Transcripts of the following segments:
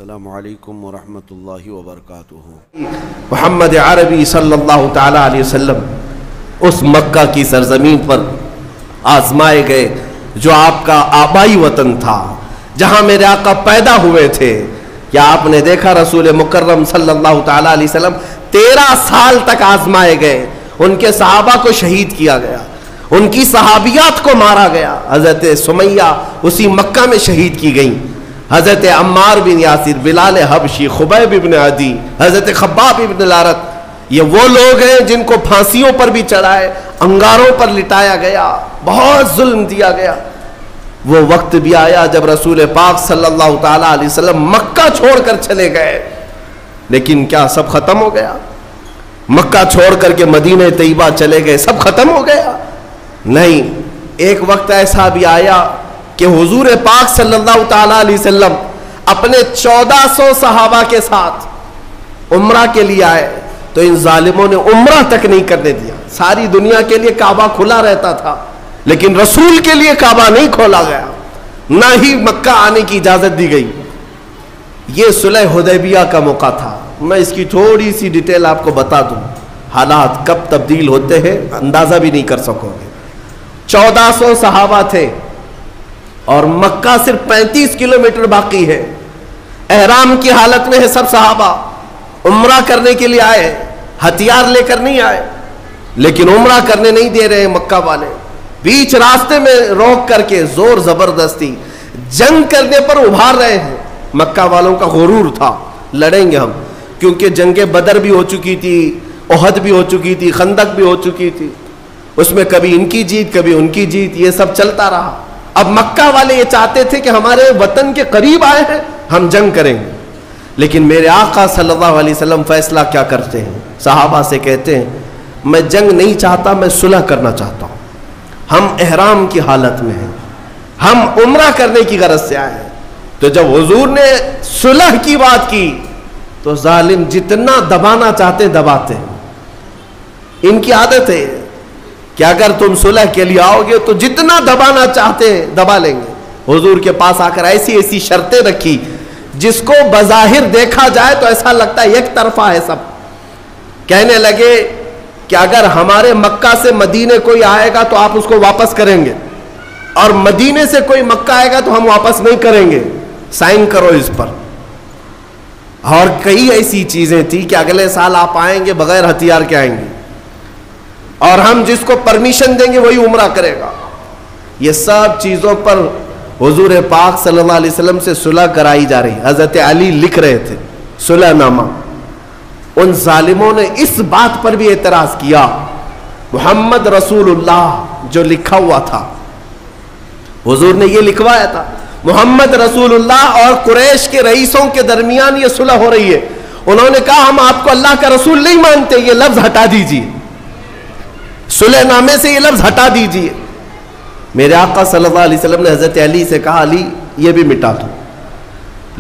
السلام علیکم ورحمۃ اللہ وبرکاتہ۔ محمد عربی صلی اللہ تعالی علیہ وسلم اس مکہ کی سرزمین پر آزمائے گئے جو آپ کا آبائی وطن تھا، جہاں میرے آقا پیدا ہوئے تھے۔ کیا آپ نے دیکھا رسول مکرم صلی اللہ تعالی علیہ وسلم 13 سال تک آزمائے گئے، ان کے صحابہ کو شہید کیا گیا، ان کی صحابیات کو مارا گیا۔ حضرت سمیہ اسی مکہ میں شہید کی گئیں، حضرت عمار بن یاسر، بلال حبشی، خبیب ابن عدی، حضرت خباب ابن الارت، یہ وہ لوگ ہیں جن کو پھانسیوں پر بھی چڑھائے، انگاروں پر لٹایا گیا، بہت ظلم دیا گیا۔ وہ وقت بھی آیا جب رسول پاک صلی اللہ تعالی علیہ وسلم مکہ چھوڑ کر چلے گئے، لیکن کیا سب ختم ہو گیا؟ مکہ چھوڑ کر کے مدینہ طیبہ چلے گئے، سب ختم ہو گیا؟ نہیں، ایک وقت ایسا بھی آیا کہ حضور پاک صلی اللہ تعالی علیہ وسلم اپنے 1400 صحابہ کے ساتھ عمرہ کے لیے آئے تو ان ظالموں نے عمرہ تک نہیں کرنے دیا۔ ساری دنیا کے لیے کعبہ کھلا رہتا تھا، لیکن رسول کے لیے کعبہ نہیں کھولا گیا، نہ ہی مکہ آنے کی اجازت دی گئی۔ یہ صلح حدیبیہ کا موقع تھا۔ میں اس کی تھوڑی سی ڈیٹیل آپ کو بتا دوں، حالات کب تبدیل ہوتے ہیں اندازہ بھی نہیں کر سکو گے۔ 1400 صحابہ تھے اور مکہ صرف 35 کلومیٹر باقی ہے، احرام کی حالت میں ہے سب صحابہ، عمرہ کرنے کے لیے آئے، ہتھیار لے کر نہیں آئے، لیکن عمرہ کرنے نہیں دے رہے مکہ والے، بیچ راستے میں روک کر کے زور زبردستی جنگ کرنے پر ابھار رہے ہیں۔ مکہ والوں کا غرور تھا لڑیں گے ہم، کیونکہ جنگ بدر بھی ہو چکی تھی، احد بھی ہو چکی تھی، خندق بھی ہو چکی تھی، اس میں کبھی ان کی جیت کبھی ان کی جیت، یہ سب چلتا رہا۔ اب مکہ والے یہ چاہتے تھے کہ ہمارے وطن کے قریب آئے ہیں، ہم جنگ کریں گے، لیکن میرے آقا صلی اللہ علیہ وسلم فیصلہ کیا کرتے ہیں؟ صحابہ سے کہتے ہیں میں جنگ نہیں چاہتا، میں صلح کرنا چاہتا ہوں، ہم احرام کی حالت میں ہیں، ہم عمرہ کرنے کی غرض سے آئے ہیں۔ تو جب حضور نے صلح کی بات کی تو ظالم جتنا دبانا چاہتے دباتے ہیں، ان کی عادت ہے کہ اگر تم صلح کے لیے آؤ گے تو جتنا دبانا چاہتے ہیں دبا لیں گے۔ حضور کے پاس آ کر ایسی ایسی شرطیں رکھی جس کو بظاہر دیکھا جائے تو ایسا لگتا ہے ایک طرفہ ہے سب۔ کہنے لگے کہ اگر ہمارے مکہ سے مدینے کوئی آئے گا تو آپ اس کو واپس کریں گے، اور مدینے سے کوئی مکہ آئے گا تو ہم واپس نہیں کریں گے، سائن کرو اس پر۔ اور کئی ایسی چیزیں تھی کہ اگلے سال آپ آئیں گے بغیر ہتھیار کے آئیں گے، اور ہم جس کو پرمیشن دیں گے وہی عمرہ کرے گا۔ یہ سب چیزوں پر حضور پاک صلی اللہ علیہ وسلم سے صلح کرائی جا رہی۔ حضرت علی لکھ رہے تھے صلح نامہ، ان ظالموں نے اس بات پر بھی اعتراض کیا، محمد رسول اللہ جو لکھا ہوا تھا، حضور نے یہ لکھوایا تھا محمد رسول اللہ اور قریش کے رئیسوں کے درمیان یہ صلح ہو رہی ہے، انہوں نے کہا ہم آپ کو اللہ کا رسول نہیں مانتے، یہ لفظ ہٹا دیجیے، صلح نامے سے یہ لفظ ہٹا دیجیے۔ میرے آقا صلی اللہ علیہ وسلم نے حضرت علی سے کہا علی یہ بھی مٹا دو،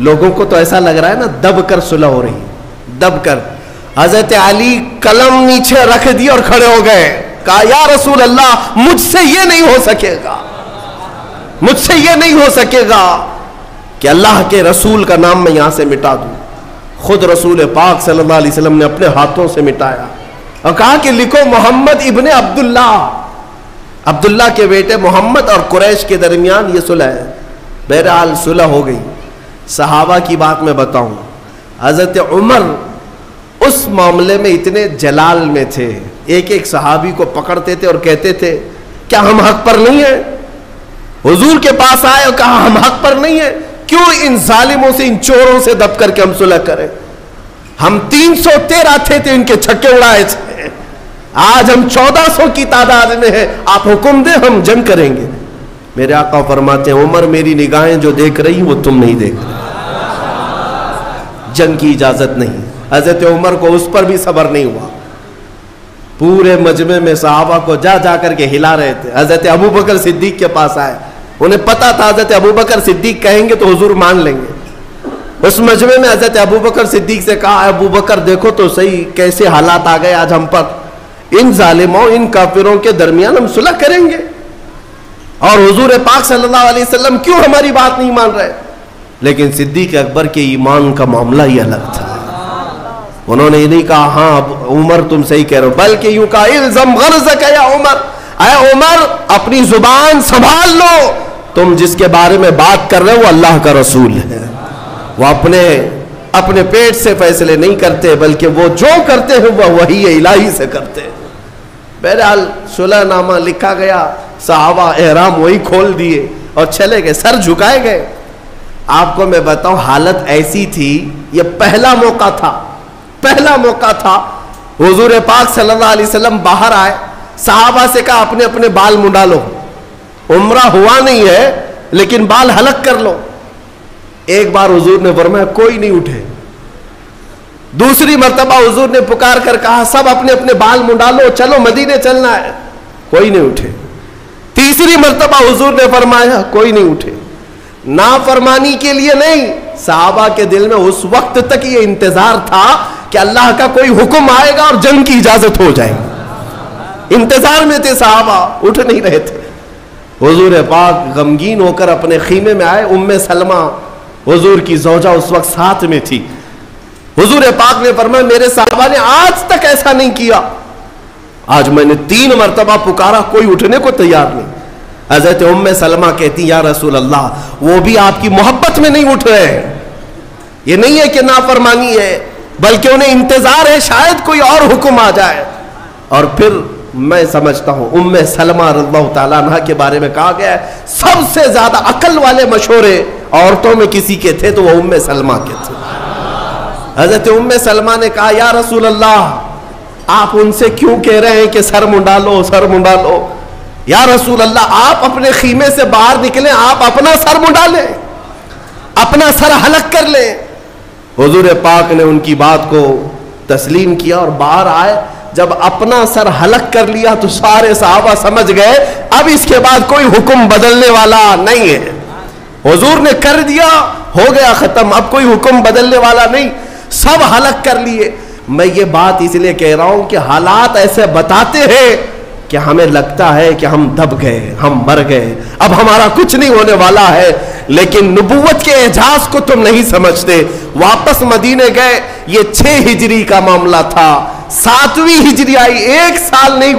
لوگوں کو تو ایسا لگ رہا ہے نا دب کر صلح ہو رہی ہے، دب کر۔ حضرت علی قلم نیچے رکھ دی اور کھڑے ہو گئے، کہا یا رسول اللہ مجھ سے یہ نہیں ہو سکے گا، مجھ سے یہ نہیں ہو سکے گا کہ اللہ کے رسول کا نام میں یہاں سے مٹا دوں۔ خود رسول پاک صلی اللہ علیہ وسلم نے اپنے ہاتھوں سے مٹایا اور کہا کہ لکھو محمد ابن عبداللہ، عبداللہ کے بیٹے محمد اور قریش کے درمیان یہ صلح ہے۔ بہرحال صلح ہو گئی۔ صحابہ کی بات میں بتاؤں، حضرت عمر اس معاملے میں اتنے جلال میں تھے، ایک ایک صحابی کو پکڑتے تھے اور کہتے تھے کیا ہم حق پر نہیں ہیں؟ حضور کے پاس آئے اور کہا ہم حق پر نہیں ہیں، کیوں ان ظالموں سے، ان چوروں سے دب کر کے ہم صلح کریں؟ ہم 313 تھے ان کے چھکے اڑائے تھے، آج ہم 1400 کی تعداد میں ہیں، آپ حکم دیں ہم جنگ کریں گے۔ میرے آقا فرماتے ہیں عمر میری نگاہیں جو دیکھ رہی وہ تم نہیں دیکھ رہے، جنگ کی اجازت نہیں۔ حضرت عمر کو اس پر بھی صبر نہیں ہوا، پورے مجمع میں صحابہ کو جا جا کر کے ہلا رہے تھے۔ حضرت ابوبکر صدیق کے پاس آئے، انہیں پتا تھا حضرت ابوبکر صدیق کہیں گے تو حضور مان لیں گے۔ اس مجمع میں حضرت ابوبکر صدیق سے کہا ابوبکر دیکھو تو صحیح کیسے حالات آ گئے آج ہم پر، ان ظالموں ان کافروں کے درمیان ہم صلح کریں گے، اور حضور پاک صلی اللہ علیہ وسلم کیوں ہماری بات نہیں مان رہے؟ لیکن صدیق اکبر کے ایمان کا معاملہ ہی الگ تھا. انہوں نے یہ نہیں کہا ہاں اب عمر تم صحیح کہہ رہے ہو، بلکہ یوں کہا الزم غرضک یا عمر، اے عمر اپنی زبان سنبھال لو، تم جس کے بارے میں بات کر رہے ہو وہ اللہ کا رسول ہے. وہ اپنے پیٹ سے فیصلے نہیں کرتے، بلکہ وہ جو کرتے ہیں وہ وحی الہی سے کرتے ہیں. بہرحال صلح نامہ لکھا گیا، صحابہ احرام وہی کھول دیے اور چلے گئے، سر جھکائے گئے. آپ کو میں بتاؤں حالت ایسی تھی، یہ پہلا موقع تھا. حضور پاک صلی اللہ علیہ وسلم باہر آئے، صحابہ سے کہا اپنے اپنے بال منڈا لو، عمرہ ہوا نہیں ہے لیکن بال حلق کر لو. ایک بار حضور نے فرمایا کوئی نہیں اٹھے. دوسری مرتبہ حضور نے پکار کر کہا سب اپنے اپنے بال منڈا لو، چلو مدینے چلنا ہے. کوئی نہیں اٹھے. تیسری مرتبہ حضور نے فرمایا کوئی نہیں اٹھے. نافرمانی کے لیے نہیں، صحابہ کے دل میں اس وقت تک یہ انتظار تھا کہ اللہ کا کوئی حکم آئے گا اور جنگ کی اجازت ہو جائے گی. انتظار میں تھے صحابہ، اٹھ نہیں رہے تھے. حضور پاک غمگین ہو کر اپنے خیمے میں آئے. ام سلمہ حضور کی زوجہ اس وقت ساتھ میں تھی. حضور پاک نے فرمایا میرے صحابہ نے آج تک ایسا نہیں کیا، آج میں نے 3 مرتبہ پکارا کوئی اٹھنے کو تیار نہیں. حضرت ام سلمہ کہتی یا رسول اللہ وہ بھی آپ کی محبت میں نہیں اٹھ رہے ہیں. یہ نہیں ہے کہ نافرمانی ہے، بلکہ انہیں انتظار ہے شاید کوئی اور حکم آ جائے. اور پھر میں سمجھتا ہوں ام سلمہ رضی اللہ تعالیٰ عنہ کے بارے میں کہا گیا ہے سب سے زیادہ عقل والے مشورے عورتوں میں کسی کے تھے تو وہ ام سلمہ کے تھے. حضرت ام سلمہ نے کہا یا رسول اللہ آپ ان سے کیوں کہہ رہے ہیں کہ سر منڈا لو سر منڈا لو؟ یا رسول اللہ آپ اپنے خیمے سے باہر نکلیں، آپ اپنا سر منڈا لیں، اپنا سر حلق کر لیں. حضور پاک نے ان کی بات کو تسلیم کیا اور باہر آئے. جب اپنا سر حلق کر لیا تو سارے صحابہ سمجھ گئے اب اس کے بعد کوئی حکم بدلنے والا نہیں ہے. حضور نے کر دیا، ہو گیا ختم، اب کوئی حکم بدلنے والا نہیں. سب حلق کر لیے. میں یہ بات اس لیے کہہ رہا ہوں کہ حالات ایسے بتاتے ہیں کہ ہمیں لگتا ہے کہ ہم دب گئے، ہم مر گئے، اب ہمارا کچھ نہیں ہونے والا ہے. لیکن نبوت کے اعجاز کو تم نہیں سمجھتے. واپس مدینے گئے، یہ 6 ہجری کا معاملہ تھا. 7ویں ہجری آئی، 1 سال نہیں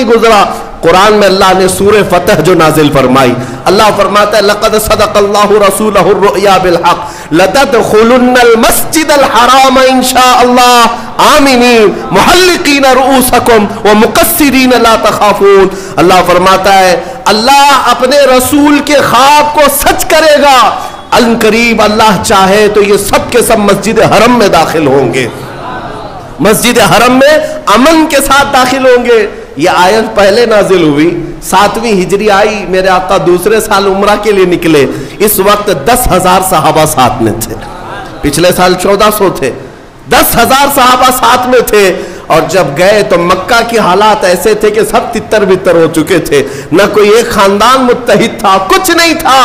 گزرا. قرآن میں اللہ نے سورہ فتح جو نازل فرمائی، اللہ فرماتا ہے لقد صدق اللہ رسولہ الرؤیا بالحق لتدخلن المسجد الحرام ان شاء اللہ آمنین محلقین رؤوسکم ومقصرین لا تخافون. اللہ فرماتا ہے اللہ اپنے رسول کے خواب کو سچ کرے گا. ان قریب اللہ چاہے تو یہ سب کے سب مسجد حرم میں داخل ہوں گے، مسجد حرم میں امن کے ساتھ داخل ہوں گے. یہ آیت پہلے نازل ہوئی، 7ویں ہجری آئی، میرے آقا دوسرے سال عمرہ کے لیے نکلے. اس وقت 10,000 صحابہ ساتھ میں تھے، پچھلے سال 1400 تھے. 10,000 صحابہ ساتھ میں تھے. اور جب گئے تو مکہ کی حالات ایسے تھے کہ سب تتر بتر ہو چکے تھے، نہ کوئی ایک خاندان متحد تھا، کچھ نہیں تھا.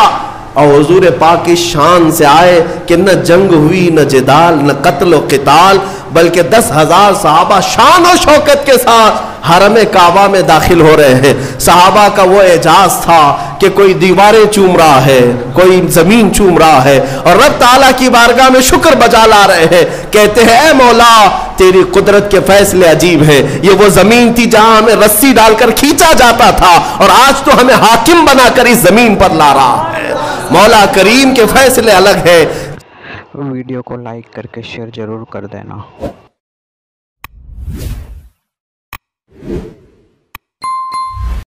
اور حضور پاک کی شان سے آئے کہ نہ جنگ ہوئی، نہ جدال، نہ قتل و قتال، بلکہ 10,000 صحابہ شان و شوکت کے ساتھ حرم کعبہ میں داخل ہو رہے ہیں. صحابہ کا وہ اعجاز تھا کہ کوئی دیواریں چوم رہا ہے، کوئی زمین چوم رہا ہے، اور رب تعالیٰ کی بارگاہ میں شکر بجا لا رہے ہیں. کہتے ہیں اے مولا تیری قدرت کے فیصلے عجیب ہیں. یہ وہ زمین تھی جہاں ہمیں رسی ڈال کر کھینچا جاتا تھا، اور آج تو ہمیں حاکم بنا کر اس زمین پر لا رہا ہے. مولا کریم کے فیصلے الگ ہے. ویڈیو کو لائک کر کے شیئر ضرور کر دینا.